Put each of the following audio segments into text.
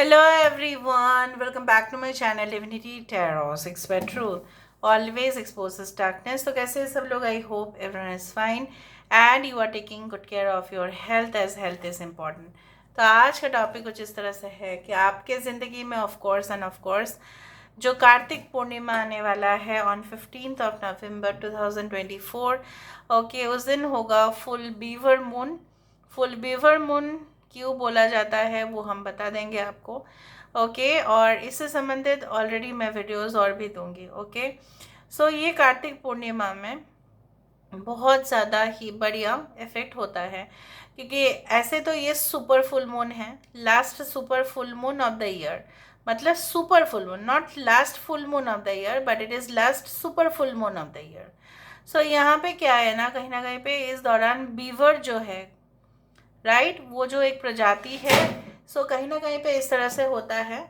Hello everyone, welcome back to my channel Divinity Tarot 6 by Truth. Always exposes darkness. तो कैसे हैं सब लोग? I hope everyone is fine and you are taking good care of your health as health is important. तो आज का topic कुछ इस तरह से है कि आपके ज़िंदगी में ऑफ कोर्स जो कार्तिक पूर्णिमा आने वाला है on 15th of November 2024, okay, उस दिन होगा फुल बीवर मून क्यों बोला जाता है वो हम बता देंगे आपको, ओके। और इससे संबंधित ऑलरेडी मैं वीडियोस और भी दूंगी, ओके। सो ये कार्तिक पूर्णिमा में बहुत ज़्यादा ही बढ़िया इफ़ेक्ट होता है क्योंकि ऐसे तो ये सुपर फुल मून है, last super full moon of the year, मतलब super full moon, not last full moon of the year but it is last super full moon of the year. So यहाँ पे क्या है ना कहीं पे इस दौरान बीवर जो है, राइट, वो जो एक प्रजाति है, सो कहीं ना कहीं पे इस तरह से होता है।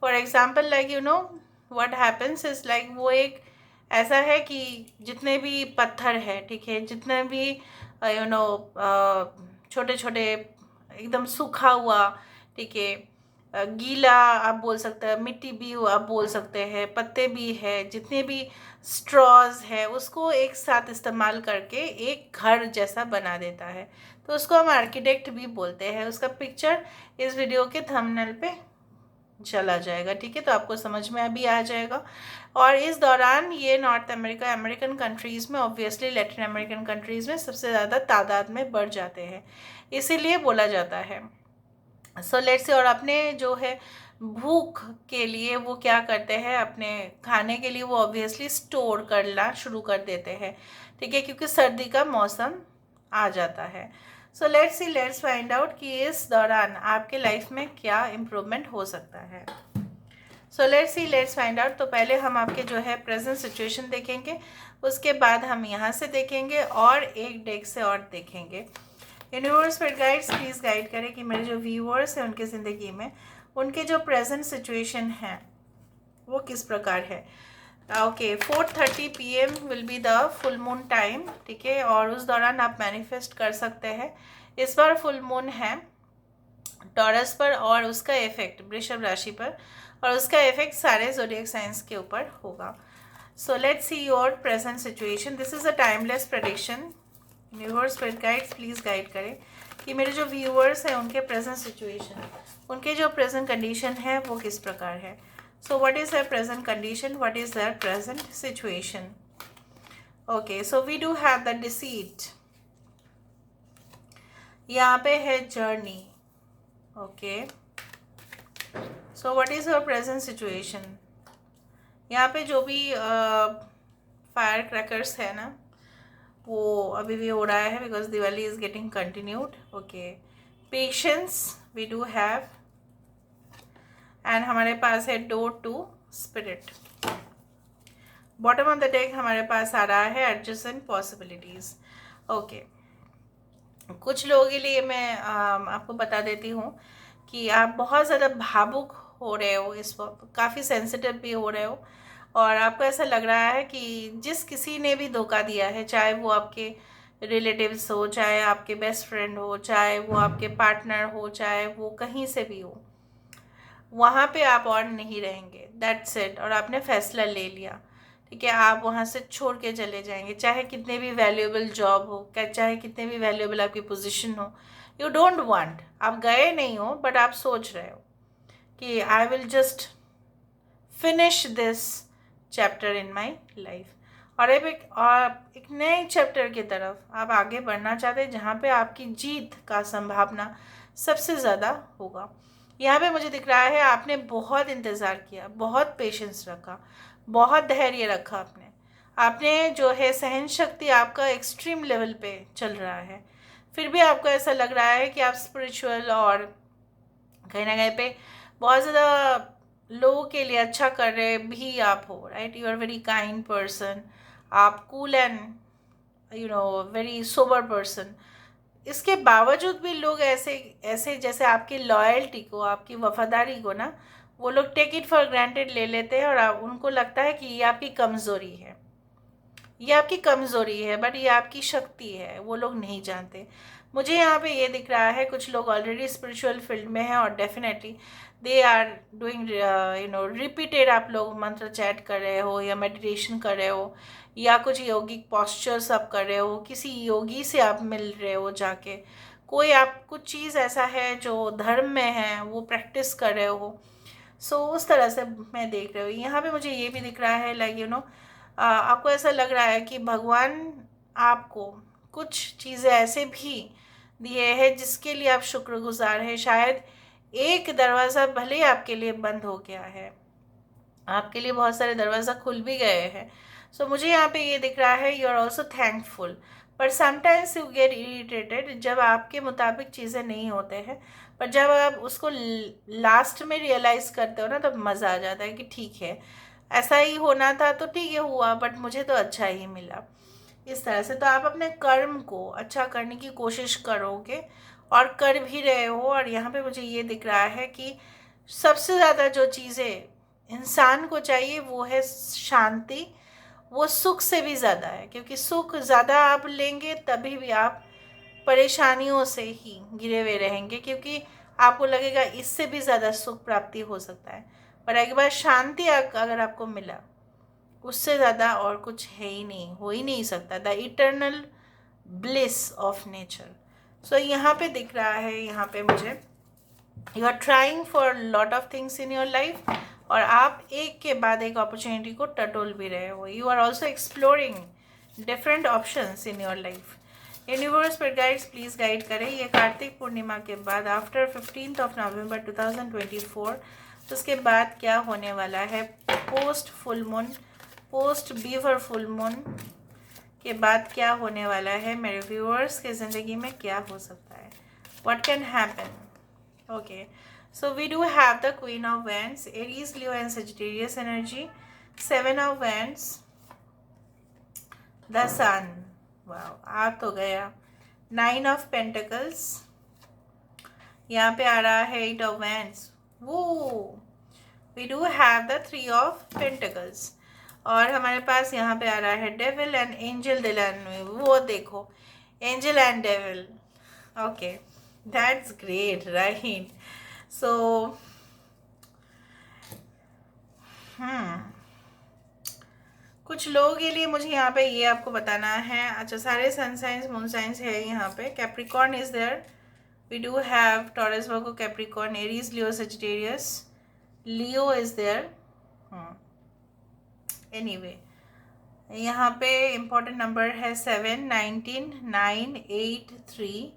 For example like you know what happens is like वो एक ऐसा है कि जितने भी पत्थर है, ठीक है, जितने भी यू नो छोटे छोटे एकदम सूखा हुआ, ठीक है, गीला आप बोल सकते हैं, मिट्टी भी आप बोल सकते हैं, पत्ते भी है, जितने भी स्ट्रॉज है उसको एक साथ इस्तेमाल करके एक घर जैसा बना देता है। तो उसको हम आर्किटेक्ट भी बोलते हैं। उसका पिक्चर इस वीडियो के थंबनेल पे चला जाएगा, ठीक है, तो आपको समझ में अभी आ जाएगा। और इस दौरान ये नॉर्थ अमेरिका, अमेरिकन कंट्रीज़ में, ऑब्वियसली लैटिन अमेरिकन कंट्रीज़ में सबसे ज़्यादा तादाद में बढ़ जाते हैं, इसीलिए बोला जाता है। सो लेट्स से, और अपने जो है भूख के लिए वो क्या करते हैं, अपने खाने के लिए वो ऑब्वियसली स्टोर करना शुरू कर देते हैं, ठीक है, क्योंकि सर्दी का मौसम आ जाता है। सो लेट्स फाइंड आउट कि इस दौरान आपके लाइफ में क्या इम्प्रूवमेंट हो सकता है। So let's find out. तो पहले हम आपके जो है प्रेजेंट सिचुएशन देखेंगे, उसके बाद हम यहाँ से देखेंगे और एक डेक से और देखेंगे। यूनिवर्स पर गाइड्स प्लीज़ गाइड करें कि मेरे जो व्यूअर्स हैं उनके ज़िंदगी में उनके जो प्रेजेंट सिचुएशन है वो किस प्रकार है। Okay, 4:30 PM will be the full moon time, ठीक है, और उस दौरान आप मैनिफेस्ट कर सकते हैं। इस बार फुल मून है टॉरस पर और उसका इफेक्ट वृषभ राशि पर, और उसका इफेक्ट सारे ज़ोडिएक साइंस के ऊपर होगा। So let's see your present situation. This is a timeless prediction. Universe spirit guides please guide करें कि मेरे जो व्यूअर्स हैं उनके प्रेजेंट सिचुएशन, उनके जो प्रेजेंट कंडीशन है वो किस प्रकार है। So what is their present condition, what is their present situation. Okay, so we do have the deceit, यहाँ पे है journey, okay. So what is your present situation. यहाँ पे जो भी फायर क्रैकर्स है ना वो अभी भी हो रहा है because Diwali is getting continued, okay. Patience we do have, and हमारे पास है door to spirit. Bottom of the deck हमारे पास आ रहा है एडजस्टेंट पॉसिबिलिटीज़, ओके। कुछ लोगों के लिए मैं आपको बता देती हूँ कि आप बहुत ज़्यादा भावुक हो रहे हो इस वक्त, काफ़ी सेंसिटिव भी हो रहे हो, और आपको ऐसा लग रहा है कि जिस किसी ने भी धोखा दिया है, चाहे वो आपके रिलेटिव्स हो, चाहे आपके बेस्ट फ्रेंड हो, चाहे वो आपके पार्टनर हो, चाहे वो कहीं से भी हो, वहाँ पे आप और नहीं रहेंगे, दैट्स इट। और आपने फैसला ले लिया, ठीक है, आप वहाँ से छोड़ के चले जाएंगे, चाहे कितने भी वैल्यूएबल जॉब हो, चाहे कितने भी वैल्यूएबल आपकी पोजीशन हो, यू डोंट वांट, आप गए नहीं हो बट आप सोच रहे हो कि I will just finish this chapter in my life, और अब एक नए चैप्टर की तरफ आप आगे बढ़ना चाहते हैं जहाँ पे आपकी जीत का संभावना सबसे ज़्यादा होगा। यहाँ पे मुझे दिख रहा है आपने बहुत इंतज़ार किया, बहुत पेशेंस रखा, बहुत धैर्य रखा, आपने जो है सहन शक्ति आपका एक्सट्रीम लेवल पे चल रहा है, फिर भी आपको ऐसा लग रहा है कि आप स्पिरिचुअल और कहीं ना कहीं पे बहुत ज़्यादा लोगों के लिए अच्छा कर रहे भी आप हो, right. You are very kind person, आप cool and you know very sober person. इसके बावजूद भी लोग ऐसे ऐसे जैसे आपकी लॉयल्टी को, आपकी वफादारी को ना, वो लोग टेक इट फॉर ग्रांटेड ले लेते हैं, और उनको लगता है कि ये आपकी कमज़ोरी है, ये आपकी कमज़ोरी है, बट ये आपकी शक्ति है, वो लोग नहीं जानते। मुझे यहाँ पे ये दिख रहा है कुछ लोग ऑलरेडी स्पिरिचुअल फील्ड में हैं और definitely they are doing repeated, आप लोग मंत्र चैट कर रहे हो या मेडिटेशन कर रहे हो या कुछ योगिक पॉस्चर्स आप कर रहे हो, किसी योगी से आप मिल रहे हो जाके, कोई आप कुछ चीज़ ऐसा है जो धर्म में है वो प्रैक्टिस कर रहे हो। उस तरह से मैं देख रही हूँ। यहाँ पे मुझे ये भी दिख रहा है लाइक आपको ऐसा लग रहा है कि भगवान आपको कुछ चीज़ें ऐसे भी दिए हैं जिसके लिए आप शुक्रगुजार हैं। शायद एक दरवाज़ा भले ही आपके लिए बंद हो गया है, आपके लिए बहुत सारे दरवाज़ा खुल भी गए हैं। मुझे यहाँ पे ये दिख रहा है यू आर ऑल्सो थैंकफुल, पर समटाइम्स यू गेट इरिटेटेड जब आपके मुताबिक चीज़ें नहीं होते हैं। पर जब आप उसको लास्ट में रियलाइज़ करते हो ना, तब मज़ा आ जाता है कि ठीक है, ऐसा ही होना था तो ठीक है हुआ, बट मुझे तो अच्छा ही मिला। इस तरह से तो आप अपने कर्म को अच्छा करने की कोशिश करोगे और कर भी रहे हो। और यहाँ पे मुझे ये दिख रहा है कि सबसे ज़्यादा जो चीज़ें इंसान को चाहिए वो है शांति। वो सुख से भी ज़्यादा है, क्योंकि सुख ज़्यादा आप लेंगे तभी भी आप परेशानियों से ही घिरे हुए रहेंगे, क्योंकि आपको लगेगा इससे भी ज़्यादा सुख प्राप्ति हो सकता है। पर एक बार शांति अगर आपको मिला, उससे ज़्यादा और कुछ है ही नहीं, हो ही नहीं सकता। The eternal bliss of nature. यहाँ पे दिख रहा है, यहाँ पे मुझे you are trying for lot of things in your life, और आप एक के बाद एक अपॉर्चुनिटी को टटोल भी रहे हो। You are also exploring different options in your life. Universe पर गाइड्स प्लीज़ गाइड करें ये कार्तिक पूर्णिमा के बाद आफ्टर 15 नवंबर 2024, तो उसके बाद क्या होने वाला है, post full moon, post beaver full moon के बाद क्या होने वाला है, मेरे व्यूअर्स के ज़िंदगी में क्या हो सकता है, what can happen. Okay, so we do have the Queen of Wands, Aries, Leo and Sagittarius energy, Seven of Wands, the Sun, wow, आ तो गया, Nine of Pentacles, यहाँ पे आ रहा है Eight of Wands, वो we do have the Three of Pentacles, और हमारे पास यहाँ पे आ रहा है Devil and Angel दिलान में, वो देखो Angel and Devil, okay, that's great, right? So कुछ लोगों के लिए मुझे यहाँ पे ये आपको बताना है। अच्छा, सारे सन साइंस मून साइंस है यहाँ पे। Capricorn is there, we do have Taurus, Virgo, Capricorn, Aries, Leo, Sagittarius, Leo is there. Anyway, यहाँ पे इम्पोर्टेंट नंबर है 7, 19, 9, 8, 3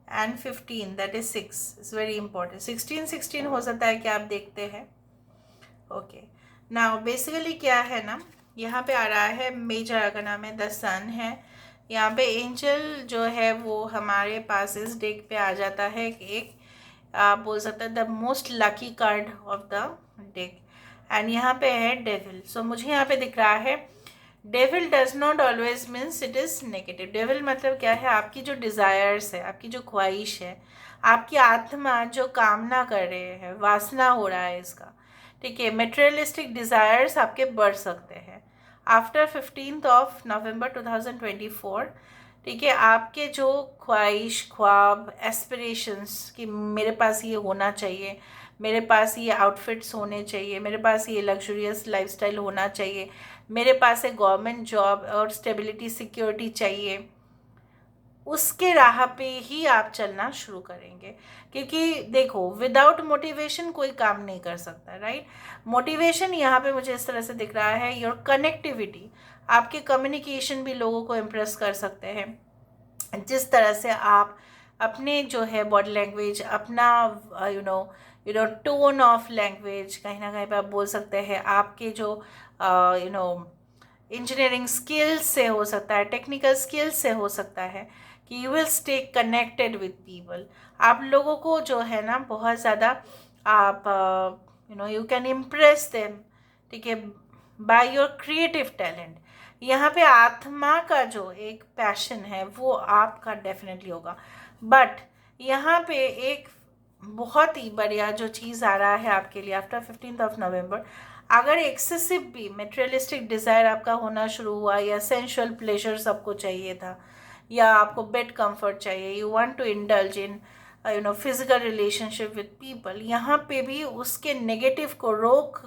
and 15, that is 6 is very important. 16 हो सकता है कि आप देखते हैं। ओके, नाउ बेसिकली क्या है ना, यहाँ पे आ रहा है मेजर का नाम है द सन है। यहाँ पे एंजल जो है वो हमारे पास इस डेक पे आ जाता है कि एक आप बोल सकते हैं the most lucky card of the deck. And यहाँ पे है डेविल। मुझे यहाँ पे दिख रहा है devil does not always means it is negative. Devil मतलब क्या है, आपकी जो डिज़ायर्स है, आपकी जो ख्वाहिश है, आपकी आत्मा जो कामना कर रहे हैं, वासना हो रहा है इसका, ठीक है, मेटेरियलिस्टिक डिज़ायर्स आपके बढ़ सकते हैं आफ्टर 15 नवंबर 2024। ठीक है, आपके जो ख्वाहिश, ख्वाब, एस्पिरेशंस कि मेरे पास ये होना चाहिए, मेरे पास ये आउटफिट्स होने चाहिए, मेरे पास ये लग्जरियस लाइफस्टाइल होना चाहिए, मेरे पास एक गवर्नमेंट जॉब और स्टेबिलिटी सिक्योरिटी चाहिए, उसके राह पे ही आप चलना शुरू करेंगे। क्योंकि देखो, विदाउट मोटिवेशन कोई काम नहीं कर सकता, राइट। मोटिवेशन यहाँ पे मुझे इस तरह से दिख रहा है, योर कनेक्टिविटी, आपके कम्युनिकेशन भी लोगों को इम्प्रेस कर सकते हैं। जिस तरह से आप अपने जो है बॉडी लैंग्वेज, अपना टोन ऑफ लैंग्वेज, कहीं ना कहीं पे आप बोल सकते हैं आपके जो इंजीनियरिंग स्किल्स से हो सकता है, टेक्निकल स्किल्स से हो सकता है कि you will stay connected with people. आप लोगों को जो है ना बहुत ज़्यादा आप यू कैन इम्प्रेस देम, ठीक है, बाय योर क्रिएटिव टैलेंट। यहाँ पे आत्मा का जो एक पैशन है वो आपका डेफिनेटली होगा। बट यहाँ पे एक बहुत ही बढ़िया जो चीज़ आ रहा है आपके लिए आफ्टर 15 नवंबर, अगर एक्सेसिव भी मेटेरियलिस्टिक डिज़ायर आपका होना शुरू हुआ, या सेंशुअल प्लेजर सबको चाहिए था, या आपको बेड कंफर्ट चाहिए, you want to indulge in physical relationship with people, यहाँ पे भी उसके नेगेटिव को रोक,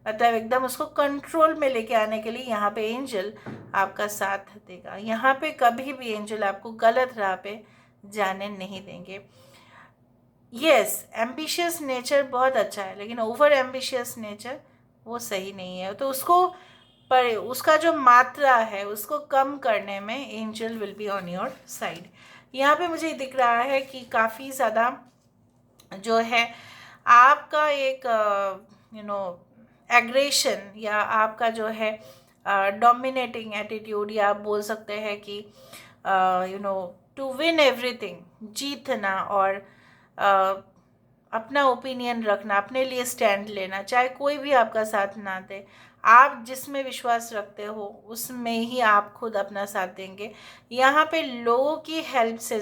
मतलब एकदम उसको कंट्रोल में लेके आने के लिए यहाँ पे एंजल आपका साथ देगा। यहाँ पे कभी भी एंजल आपको गलत राह पे जाने नहीं देंगे। यस, एम्बिशियस नेचर बहुत अच्छा है, लेकिन ओवर एम्बिशियस नेचर वो सही नहीं है। तो उसको पर उसका जो मात्रा है उसको कम करने में angel will be on your side. यहाँ पे मुझे दिख रहा है कि काफ़ी ज़्यादा जो है आपका एक एग्रेशन या आपका जो है डोमिनेटिंग एटीट्यूड, या आप बोल सकते हैं कि टू विन एवरीथिंग, जीतना और अपना ओपिनियन रखना, अपने लिए स्टैंड लेना, चाहे कोई भी आपका साथ ना दे, आप जिसमें विश्वास रखते हो उसमें ही आप खुद अपना साथ देंगे। यहाँ पे लोगों के हेल्प से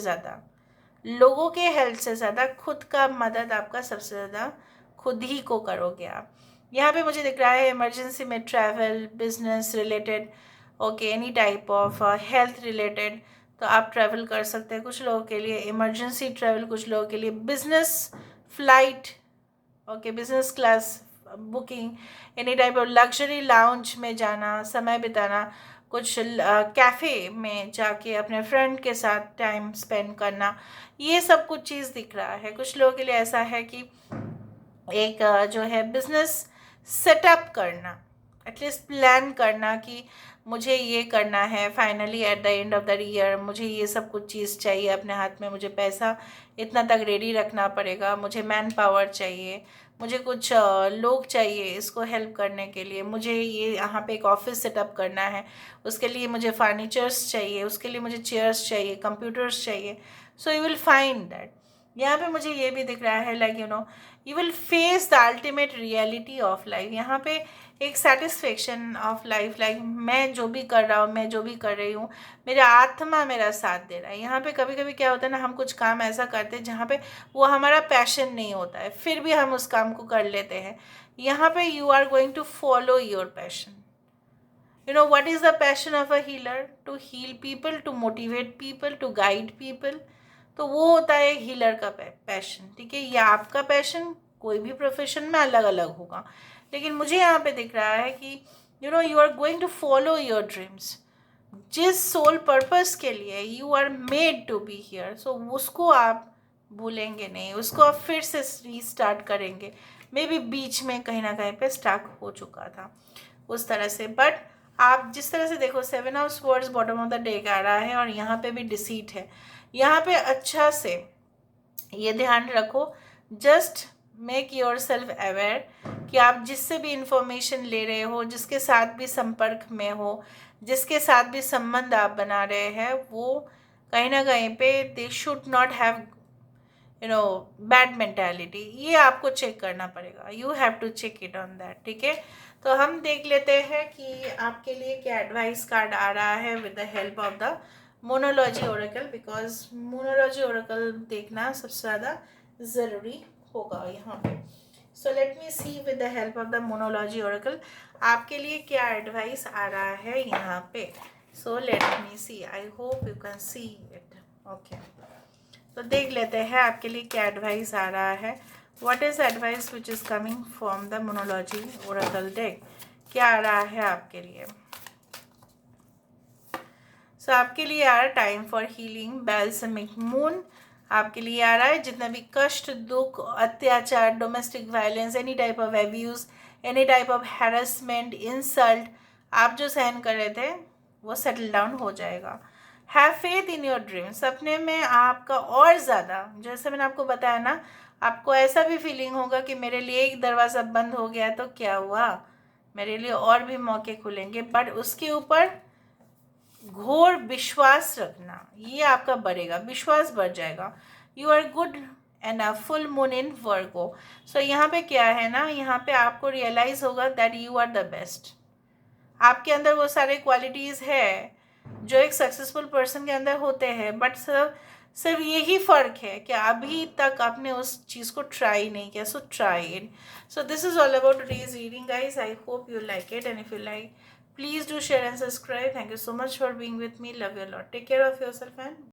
ज़्यादा खुद का मदद आपका सबसे ज़्यादा खुद ही को करोगे आप। यहाँ पे मुझे दिख रहा है इमरजेंसी में travel, business related, okay, any type of health related, तो आप ट्रैवल कर सकते हैं। कुछ लोगों के लिए इमरजेंसी ट्रैवल, कुछ लोगों के लिए business flight, okay, business class booking, any type of luxury lounge में जाना, समय बिताना, कुछ कैफ़े में जाके अपने फ्रेंड के साथ टाइम स्पेंड करना, ये सब कुछ चीज़ दिख रहा है। कुछ लोगों के लिए ऐसा है कि एक जो है बिजनेस सेटअप करना, एटलीस्ट प्लान करना कि मुझे ये करना है, finally at the end of the year मुझे ये सब कुछ चीज़ चाहिए अपने हाथ में, मुझे पैसा इतना तक रेडी रखना पड़ेगा, मुझे मैन पावर चाहिए, मुझे कुछ लोग चाहिए इसको हेल्प करने के लिए, मुझे ये यहाँ पे एक ऑफिस सेटअप करना है, उसके लिए मुझे फर्नीचर्स चाहिए, उसके लिए मुझे चेयर्स चाहिए, कंप्यूटर्स चाहिए। So you will find that. यहाँ पे मुझे ये भी दिख रहा है like you will face the ultimate reality of life. यहाँ पे एक सेटिस्फेक्शन ऑफ लाइफ, लाइक मैं जो भी कर रहा हूँ, मैं जो भी कर रही हूँ, मेरा आत्मा मेरा साथ दे रहा है। यहाँ पे कभी कभी क्या होता है ना, हम कुछ काम ऐसा करते हैं जहाँ पे वो हमारा पैशन नहीं होता है, फिर भी हम उस काम को कर लेते हैं। यहाँ पे you are going to follow your passion. what is the passion of a healer? To heal people, to motivate people, to guide people. तो वो होता है हीलर का पैशन, ठीक है। ये आपका पैशन कोई भी प्रोफेशन में अलग अलग होगा, लेकिन मुझे यहाँ पे दिख रहा है कि you are going to follow your dreams. जिस सोल पर्पस के लिए you are made to be here, so उसको आप भूलेंगे नहीं, उसको आप फिर से रीस्टार्ट करेंगे। मे बी बीच में कहीं ना कहीं पे स्टक हो चुका था उस तरह से, बट आप जिस तरह से देखो 7 of swords bottom of the deck आ रहा है और यहाँ पे भी डिसीट है। यहाँ पे अच्छा से ये ध्यान रखो, just make your self aware कि आप जिससे भी इंफॉर्मेशन ले रहे हो, जिसके साथ भी संपर्क में हो, जिसके साथ भी संबंध आप बना रहे हैं, वो कहीं ना कहीं पे they should not have bad mentality. ये आपको चेक करना पड़ेगा, you have to check it on that, ठीक है। तो हम देख लेते हैं कि आपके लिए क्या एडवाइस कार्ड आ रहा है with the help of the Moonology Oracle, because Moonology Oracle देखना सबसे ज़्यादा ज़रूरी होगा यहाँ पे। So let me see with the help of the Moonology Oracle आपके लिए क्या एडवाइस आ रहा है यहाँ पे। So let me see, I hope you can see it, okay. तो देख लेते हैं आपके लिए क्या एडवाइस आ रहा है। What is advice which is coming from the Moonology Oracle deck, क्या आ रहा है आपके लिए। सो आपके लिए आ रहा है टाइम फॉर हीलिंग, बैल्समिक मून आपके लिए आ रहा है। जितना भी कष्ट, दुख, अत्याचार, domestic violence, any type of abuse, any type of harassment, insult आप जो सहन कर रहे थे वो सेटल डाउन हो जाएगा। Have faith in your dream, सपने में आपका और ज़्यादा, जैसे मैंने आपको बताया ना, आपको ऐसा भी फीलिंग होगा कि मेरे लिए एक दरवाज़ा बंद हो गया तो क्या हुआ, मेरे लिए और भी मौके खुलेंगे, बट उसके ऊपर घोर विश्वास रखना, ये आपका बढ़ेगा, विश्वास बढ़ जाएगा। You are good and a full moon in Virgo. So यहाँ पे क्या है ना, यहाँ पे आपको रियलाइज़ होगा that you are the best. आपके अंदर वो सारे क्वालिटीज़ है जो एक सक्सेसफुल पर्सन के अंदर होते हैं, बट सिर्फ यही फ़र्क है कि अभी तक आपने उस चीज़ को ट्राई नहीं किया। So try it. So this is all about today's reading guys. I hope you like it, and if you like, please do share and subscribe. Thank you so much for being with me. Love you a lot. Take care of yourself and